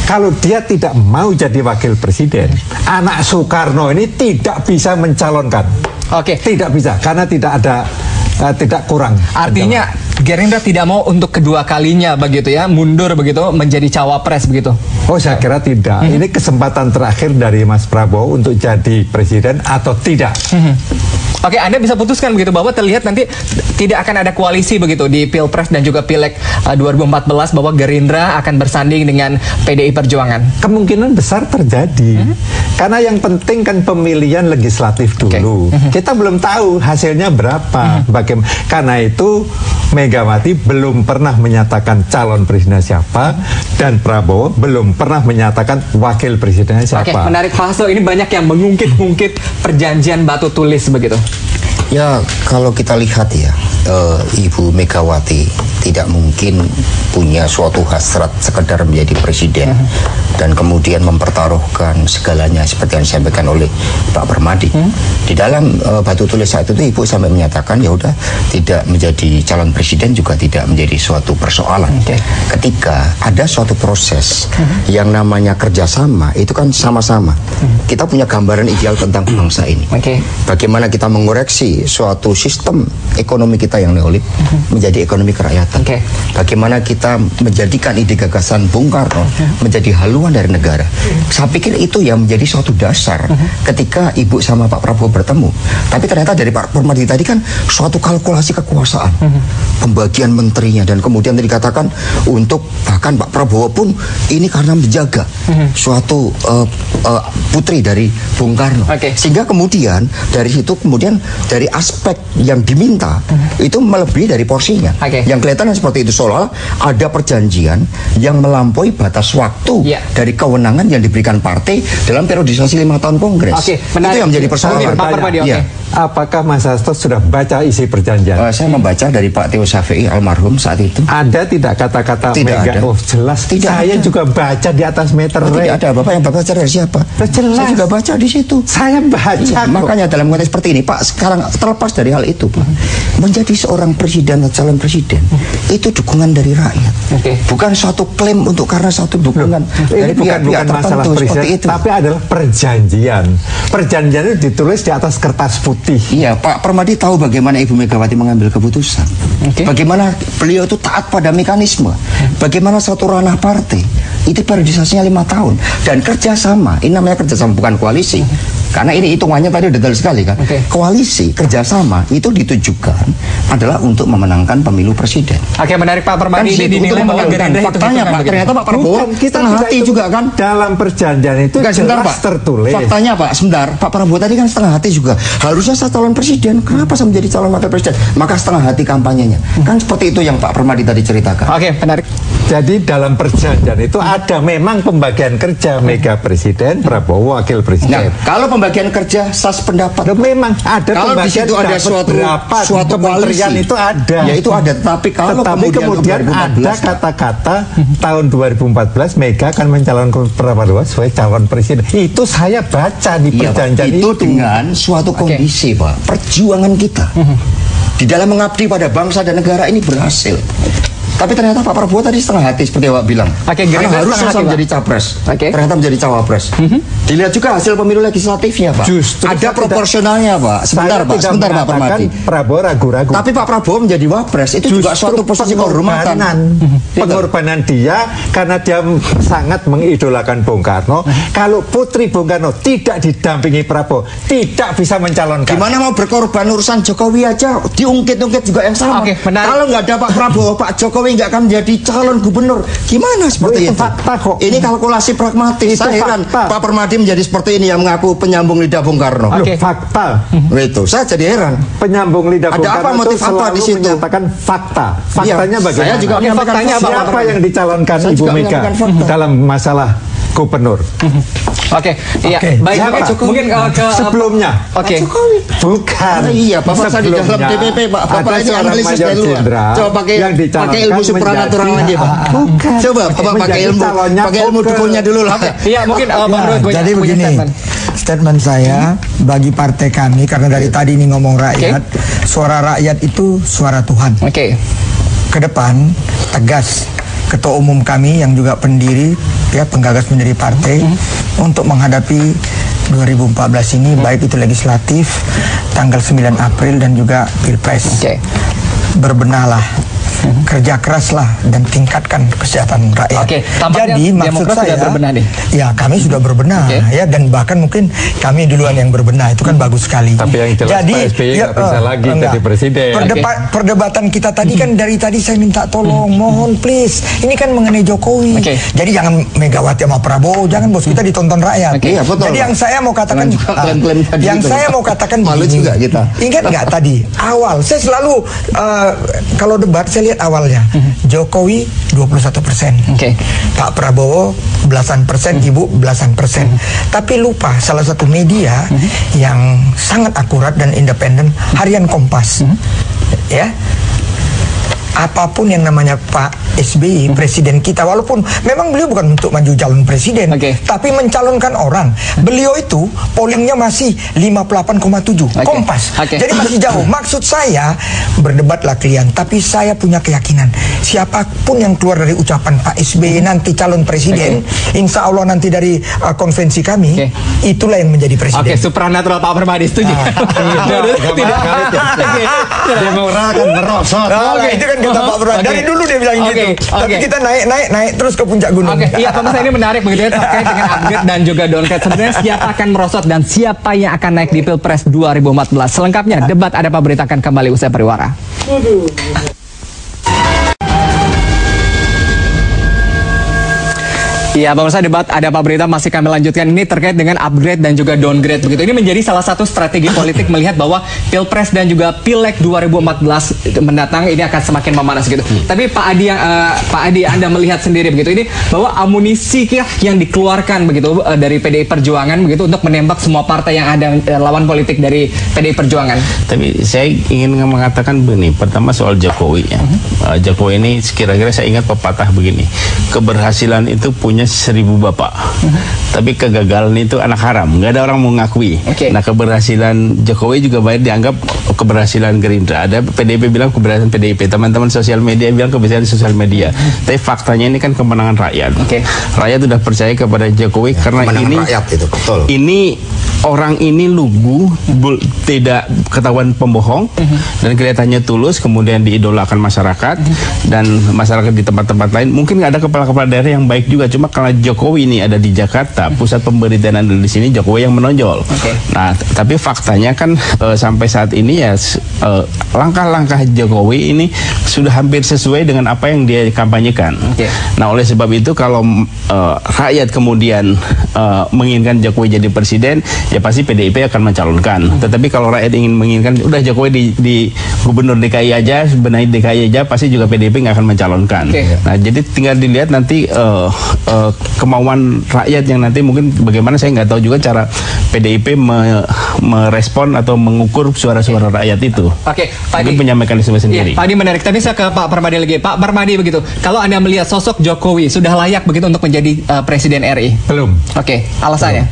Kalau dia tidak mau jadi wakil presiden, anak Soekarno ini tidak bisa mencalonkan. Tidak bisa, karena tidak ada tidak kurang. Artinya Gerindra tidak mau untuk kedua kalinya begitu ya, mundur begitu menjadi cawapres begitu. Oh, saya kira tidak. Ini kesempatan terakhir dari Mas Prabowo untuk jadi presiden atau tidak. Oke, Anda bisa putuskan begitu bahwa terlihat nanti tidak akan ada koalisi begitu di Pilpres dan juga Pileg 2014, bahwa Gerindra akan bersanding dengan PDI Perjuangan. Kemungkinan besar terjadi. Karena yang penting kan pemilihan legislatif dulu. Kita belum tahu hasilnya berapa. Karena itu Megawati belum pernah menyatakan calon presiden siapa, dan Prabowo belum pernah menyatakan wakil presidennya siapa. Menarik Pak Hasto, ini banyak yang mengungkit-ungkit perjanjian batu tulis begitu. Ya, kalau kita lihat ya, Ibu Megawati tidak mungkin punya suatu hasrat sekedar menjadi presiden dan kemudian mempertaruhkan segalanya seperti yang disampaikan oleh Pak Permadi. Di dalam batu tulis saat itu Ibu sampai menyatakan ya udah, tidak menjadi calon presiden juga tidak menjadi suatu persoalan. Ketika ada suatu proses yang namanya kerjasama, itu kan sama-sama. Kita punya gambaran ideal tentang bangsa ini. Bagaimana kita mengoreksi suatu sistem ekonomi kita yang neolib menjadi ekonomi kerakyatan. Bagaimana kita menjadikan ide gagasan Bung Karno menjadi haluan dari negara. Saya pikir itu yang menjadi suatu dasar ketika Ibu sama Pak Prabowo bertemu. Tapi ternyata dari Pak Permadi tadi kan suatu kalkulasi kekuasaan, pembagian menterinya, dan kemudian tadi dikatakan untuk bahkan Pak Prabowo pun ini karena menjaga suatu putri dari Bung Karno. Sehingga kemudian dari situ kemudian dari aspek yang diminta itu melebihi dari porsinya. Yang kelihatan seperti itu, seolah ada perjanjian yang melampaui batas waktu dari kewenangan yang diberikan partai dalam periodisasi 5 tahun Kongres. Itu yang menjadi persoalan. Apakah Mas Hasto sudah baca isi perjanjian? Saya membaca dari Pak Theo Safei almarhum saat itu. Ada tidak kata-kata Mega? Ada. Oh jelas. Saya juga baca di atas meter. Tidak ada. Bapak yang baca dari siapa? Jelas. Saya juga baca di situ. Saya baca. Makanya dalam konteks seperti ini, Pak, sekarang terlepas dari hal itu, Pak, menjadi seorang presiden atau calon presiden itu dukungan dari rakyat. Bukan suatu klaim untuk karena suatu dukungan dari pihak-pihak masalah presiden, tapi adalah perjanjian. Perjanjian itu ditulis di atas kertas putih. Iya, Pak Permadi tahu bagaimana Ibu Megawati mengambil keputusan. Bagaimana beliau itu taat pada mekanisme. Bagaimana satu ranah partai itu periodisasinya 5 tahun dan kerjasama. Ini namanya kerjasama, bukan koalisi. Karena ini hitungannya tadi detail sekali kan. Koalisi, kerjasama itu ditujukan adalah untuk memenangkan pemilu presiden. Menarik Pak Permadi. Kan dinilai bahwa Gerindra faktanya Pak, ternyata Pak Prabowo setengah hati juga kan. Dalam perjanjian itu jelas Pak, tertulis. Faktanya Pak, sebentar, Pak Prabowo tadi kan setengah hati juga. Harusnya saya calon presiden, kenapa saya menjadi calon wakil presiden? Maka setengah hati kampanyenya. Kan seperti itu yang Pak Permadi tadi ceritakan. Menarik. Jadi dalam perjanjian itu ada memang pembagian kerja, Mega presiden, Prabowo wakil presiden. Nah, kalau pembagian kerja saya sependapat. Memang ada kalau di situ ada suatu kementerian itu ada. Ya itu ada, tapi kalau kemudian ada kata-kata tahun 2014 Mega akan mencalonkan Prabowo sebagai calon presiden. Itu saya baca di perjanjian itu dengan suatu kondisi, Pak. Perjuangan kita di dalam mengabdi pada bangsa dan negara ini berhasil. Tapi ternyata Pak Prabowo tadi setengah hati seperti Pak bilang. Karena harus sosok menjadi capres. Ternyata menjadi cawapres. Dilihat juga hasil pemilu legislatifnya, Pak. Justru ada proporsionalnya, Pak. Sebentar Pak Permadi. Prabowo ragu-ragu. Tapi Pak Prabowo menjadi wapres itu juga suatu posisi kehormatan. Pengorbanan dia karena dia sangat mengidolakan Bung Karno. Kalau putri Bung Karno tidak didampingi Prabowo, tidak bisa mencalonkan. Gimana mau berkorban urusan Jokowi aja diungkit-ungkit juga yang sama. Kalau nggak ada Pak Prabowo, Pak Jokowi nggak akan menjadi calon gubernur. Gimana seperti itu? Fakta kok. Ini kalkulasi pragmatis. Saya heran Pak Permadi menjadi seperti ini yang mengaku penyambung lidah Bung Karno. Fakta. Itu saya jadi heran. Penyambung lidah Bung Karno motif itu apa di situ? menyatakan fakta. Faktanya bagaimana? Saya juga faktanya siapa yang dicalonkan Ibu Mega dalam masalah gubernur? Baik, mungkin ke sebelumnya. Bukan. Iya, Bapak saya di dalam DPP, Pak. Bapak ini analisis dari luar. Coba pakai ilmu supranatural aja, Pak. Bukan. Coba Bapak pakai ilmu dukunnya dulu lah. Iya, mungkin jadi begini. Statement saya bagi partai kami, karena dari tadi ini ngomong rakyat, suara rakyat itu suara Tuhan. Ke depan tegas Ketua Umum kami yang juga pendiri, penggagas pendiri partai untuk menghadapi 2014 ini, baik itu legislatif tanggal 9 April dan juga Pilpres. Berbenahlah, kerja keraslah dan tingkatkan kesejahteraan rakyat. Jadi maksud saya, ya kami sudah berbenah ya, dan bahkan mungkin kami duluan yang berbenah, itu kan bagus sekali. Tapi yang jelas Pak SBY nggak bisa lagi jadi presiden. Perdebatan kita tadi kan dari tadi saya minta tolong, mohon please, ini kan mengenai Jokowi. Jadi jangan Megawati sama Prabowo, jangan bos, kita ditonton rakyat. Jadi yang saya mau katakan, malu juga kita. Ingat nggak tadi awal saya selalu kalau debat saya lihat awalnya Jokowi 21%, Pak Prabowo belasan persen, Ibu belasan persen. Tapi lupa salah satu media yang sangat akurat dan independen, Harian Kompas. Apapun yang namanya Pak SBY, presiden kita, walaupun memang beliau bukan untuk maju calon presiden, tapi mencalonkan orang. Beliau itu pollingnya masih 58,7, Kompas. Jadi masih jauh. Maksud saya, berdebatlah kalian, tapi saya punya keyakinan siapapun yang keluar dari ucapan Pak SBY nanti calon presiden, insya Allah nanti dari konvensi kami, itulah yang menjadi presiden. Supranatural Pak Permadi setuju. Tidak. Demokrat akan merosot. Itu kan kata Pak Prabowo. Dari dulu dia bilang gitu. Tapi kita naik terus ke puncak gunung. Iya, pemirsa, ini menarik begitu ya, terkait dengan upgrade dan juga downgrade. Sebenarnya siapa akan merosot dan siapa yang akan naik di Pilpres 2014? Selengkapnya debat ada Pak Berita akan kembali usai pariwara. Iya, pemirsa, debat ada Pak Berita masih kami lanjutkan. Ini terkait dengan upgrade dan juga downgrade begitu. Ini menjadi salah satu strategi politik melihat bahwa Pilpres dan juga Pileg 2014 mendatang ini akan semakin memanas gitu. Tapi Pak Adi Anda melihat sendiri begitu ini bahwa amunisi yang dikeluarkan begitu dari PDI Perjuangan begitu untuk menembak semua partai yang ada lawan politik dari PDI Perjuangan. Tapi saya ingin mengatakan begini, pertama soal Jokowi ya. Jokowi ini kira-kira saya ingat pepatah begini, keberhasilan itu punya 1000 bapak, tapi kegagalan itu anak haram, nggak ada orang mau mengakui. Nah, keberhasilan Jokowi juga banyak dianggap keberhasilan Gerindra. Ada PDIP bilang keberhasilan PDIP, teman-teman sosial media bilang keberhasilan sosial media. Tapi faktanya ini kan kemenangan rakyat. Rakyat sudah percaya kepada Jokowi karena ini rakyat itu, betul. Ini orang ini lugu, tidak ketahuan pembohong, dan kelihatannya tulus, kemudian diidolakan masyarakat, dan masyarakat di tempat-tempat lain. Mungkin nggak ada kepala-kepala daerah yang baik juga, cuma karena Jokowi ini ada di Jakarta, pusat pemberitaan ada di sini, Jokowi yang menonjol. Nah, tapi faktanya kan sampai saat ini ya langkah-langkah Jokowi ini sudah hampir sesuai dengan apa yang dia kampanyekan. Nah, oleh sebab itu kalau rakyat kemudian menginginkan Jokowi jadi presiden, ya pasti PDIP akan mencalonkan. Tetapi kalau rakyat ingin menginginkan udah Jokowi di gubernur DKI aja, benahi DKI aja, pasti juga PDIP nggak akan mencalonkan. Nah, jadi tinggal dilihat nanti kemauan rakyat yang nanti mungkin bagaimana, saya nggak tahu juga cara PDIP merespon atau mengukur suara-suara rakyat itu. Mungkin punya mekanisme sendiri. Pak Adi menarik. Tadi saya ke Pak Permadi lagi. Pak Permadi begitu, kalau Anda melihat sosok Jokowi sudah layak begitu untuk menjadi presiden RI? Belum. Alasannya?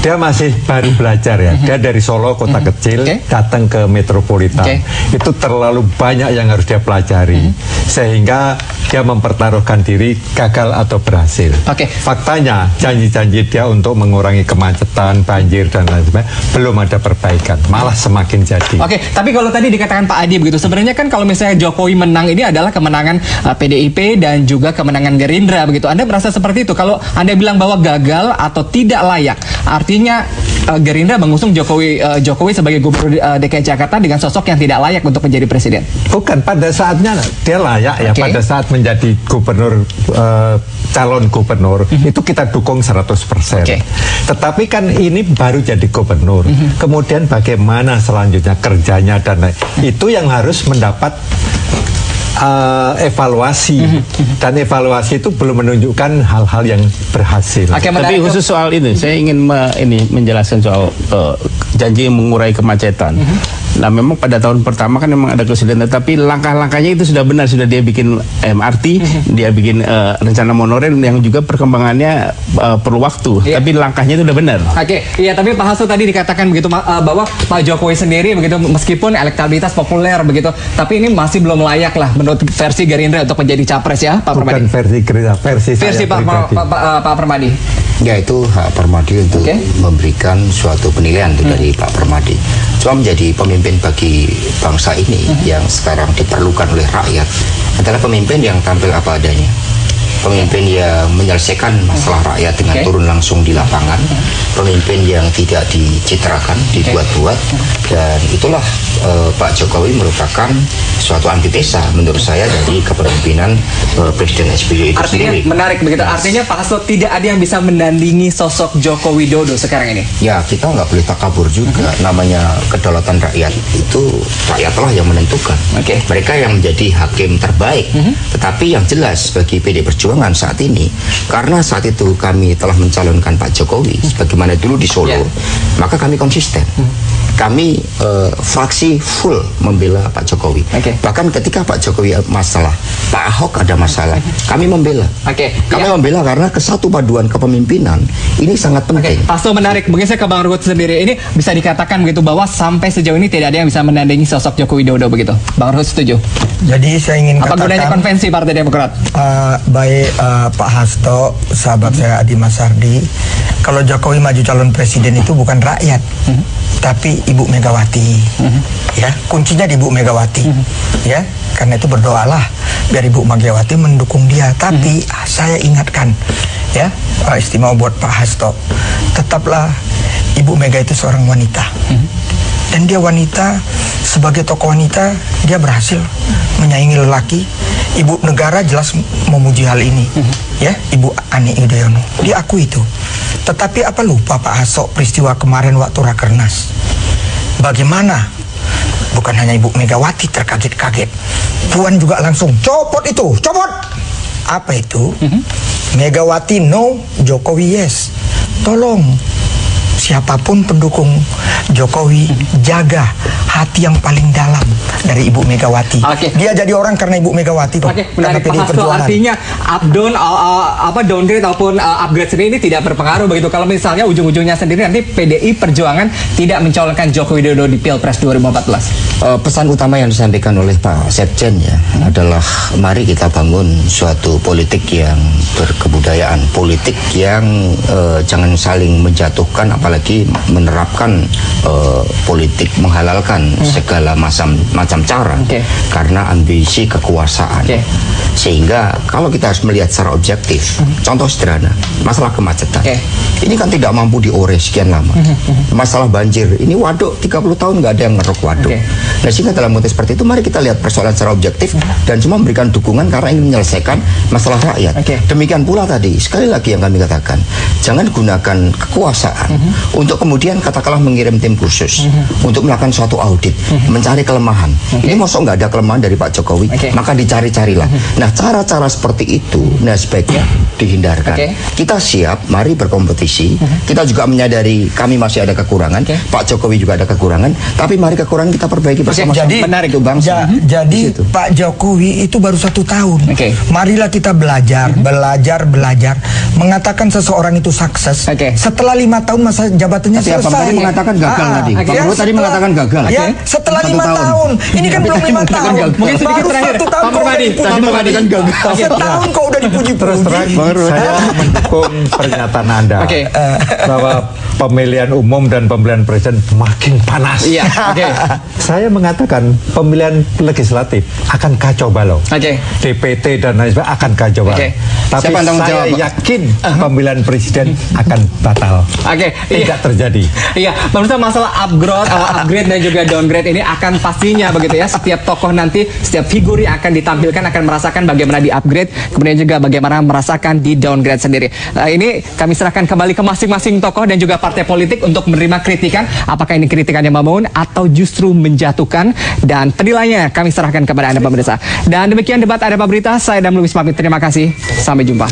Dia masih baru belajar ya. Dia dari Solo, kota kecil, datang ke metropolitan. Itu terlalu banyak yang harus dia pelajari. Sehingga dia mempertaruhkan diri gagal atau berhasil. Faktanya janji-janji dia untuk mengurangi kemacetan, banjir dan lain sebagainya belum ada perbaikan, malah semakin jadi. Tapi kalau tadi dikatakan Pak Adi begitu, sebenarnya kan kalau misalnya Jokowi menang ini adalah kemenangan PDIP dan juga kemenangan Gerindra begitu. Anda merasa seperti itu? Kalau Anda bilang bahwa gagal atau tidak layak, artinya Gerindra mengusung Jokowi sebagai gubernur DKI Jakarta dengan sosok yang tidak layak untuk menjadi presiden. Bukan, pada saatnya dia layak ya. Pada saat menjadi gubernur, calon gubernur itu kita dukung 100%. Tetapi kan ini baru jadi gubernur. Kemudian bagaimana selanjutnya kerjanya dan itu yang harus mendapat evaluasi, dan evaluasi itu belum menunjukkan hal-hal yang berhasil. Tapi khusus soal ini, saya ingin menjelaskan soal janji mengurai kemacetan. Nah, memang pada tahun pertama kan memang ada kesulitan, tapi langkah-langkahnya itu sudah benar, sudah dia bikin MRT, dia bikin rencana monorail yang juga perkembangannya perlu waktu, tapi langkahnya itu sudah benar. Tapi Pak Hasto tadi dikatakan begitu bahwa Pak Jokowi sendiri begitu, meskipun elektabilitas populer begitu, tapi ini masih belum layak lah menurut versi Gerindra untuk menjadi capres ya, Pak Permadi. Bukan versi Gerindra, versi Pak Permadi. Ya, itu hak Permadi untuk memberikan suatu penilaian dari Pak Permadi. Cuma menjadi pemimpin bagi bangsa ini yang sekarang diperlukan oleh rakyat adalah pemimpin yang tampil apa adanya. Pemimpin yang menyelesaikan masalah rakyat dengan turun langsung di lapangan, pemimpin yang tidak dicitrakan, dibuat-buat, dan itulah Pak Jokowi merupakan suatu antitesa menurut saya dari kepemimpinan Presiden SBY itu sendiri. Menarik begitu, artinya Pak Hasto tidak ada yang bisa menandingi sosok Joko Widodo sekarang ini. Ya, kita nggak boleh takabur juga. Namanya kedaulatan rakyat itu rakyatlah yang menentukan. Mereka yang menjadi hakim terbaik. Tetapi yang jelas bagi PD Perjuangan saat ini, karena saat itu kami telah mencalonkan Pak Jokowi sebagaimana dulu di Solo, maka kami konsisten. Kami fraksi full membela Pak Jokowi. Bahkan ketika Pak Jokowi masalah, Pak Ahok ada masalah, kami membela. Kami membela karena kesatu paduan kepemimpinan ini sangat penting. Pak Hasto, menarik. Mungkin saya ke Bang Ruhut sendiri. Ini bisa dikatakan begitu bahwa sampai sejauh ini tidak ada yang bisa menandingi sosok Joko Widodo begitu. Bang Ruhut setuju? Jadi saya ingin apa gunanya konvensi Partai Demokrat? Baik Pak Hasto, sahabat saya Adi Masardi, kalau Jokowi maju calon presiden itu bukan rakyat, tapi Ibu Megawati. Ya, kuncinya di Ibu Megawati. Ya, karena itu berdoalah biar Ibu Megawati mendukung dia. Tapi saya ingatkan, ya, istimewa buat Pak Hasto, tetaplah Ibu Mega itu seorang wanita. Dan dia wanita, sebagai tokoh wanita, dia berhasil menyaingi lelaki. Ibu negara jelas memuji hal ini. Ya, Ibu Ani Yudhoyono, diakui itu. Tetapi apa lupa Pak Hasto peristiwa kemarin waktu Rakernas? Bagaimana? Bukan hanya Ibu Megawati terkaget-kaget, Puan juga langsung copot itu, copot. Apa itu? Megawati no, Jokowi yes. Tolong, siapapun pendukung Jokowi, jaga hati yang paling dalam dari Ibu Megawati. Dia jadi orang karena Ibu Megawati kok. Karena PD Perjuangan. Artinya downgrade ataupun upgrade sendiri ini tidak berpengaruh begitu. Kalau misalnya ujung-ujungnya sendiri nanti PDI Perjuangan tidak mencalonkan Joko Widodo di Pilpres 2014. Pesan utama yang disampaikan oleh Pak Sekjen ya adalah mari kita bangun suatu politik yang berkebudayaan, politik yang jangan saling menjatuhkan, apalagi menerapkan politik menghalalkan segala macam cara karena ambisi kekuasaan. Sehingga kalau kita harus melihat secara objektif, contoh sederhana, masalah kemacetan. Ini kan tidak mampu diore sekian lama. Masalah banjir, ini waduk 30 tahun nggak ada yang ngeruk waduk. Nah, sehingga dalam konteks seperti itu, mari kita lihat persoalan secara objektif dan cuma memberikan dukungan karena ingin menyelesaikan masalah rakyat. Demikian pula tadi, sekali lagi yang kami katakan, jangan gunakan kekuasaan untuk kemudian katakanlah mengirim tim khusus untuk melakukan suatu audit, mencari kelemahan. Ini mosok nggak ada kelemahan dari Pak Jokowi, maka dicari-carilah. Nah, cara-cara seperti itu, nah sebaiknya dihindarkan. Kita siap, mari berkompetisi. Kita juga menyadari kami masih ada kekurangan, Pak Jokowi juga ada kekurangan, tapi mari kekurangan kita perbaiki bersama-sama. Jadi menarik itu bangsa. Jadi Pak Jokowi itu baru 1 tahun. Marilah kita belajar, belajar. Mengatakan seseorang itu sukses. Setelah 5 tahun masa jabatannya selesai. Pak Tadi mengatakan gagal tadi. Pak Prabowo tadi mengatakan gagal. Ya, setelah 5 tahun. Ini kan belum 5 tahun. Mungkin sedikit terakhir. Pak Permadi, tadi mengatakan gagal. Setahun kok udah dipuji-puji. Terus terang saya mendukung pernyataan Anda bahwa pemilihan umum dan pemilihan presiden makin panas. Saya mengatakan pemilihan legislatif akan kacau balau. DPT dan lain sebagainya akan kacau balau. Tapi saya yakin pemilihan presiden akan batal. Tidak terjadi. Iya, pemirsa, masalah upgrade dan juga downgrade ini akan pastinya begitu ya. Setiap tokoh nanti, setiap figur yang akan ditampilkan akan merasakan bagaimana di upgrade, kemudian juga bagaimana merasakan di downgrade sendiri. Ini kami serahkan kembali ke masing-masing tokoh dan juga partai politik untuk menerima kritikan. Apakah ini kritikan yang membangun atau justru menjatuhkan? Dan penilaiannya kami serahkan kepada Anda pemirsa. Dan demikian debat Ada Apa Berita. Saya Dam Lubis pamit. Terima kasih. Sampai jumpa.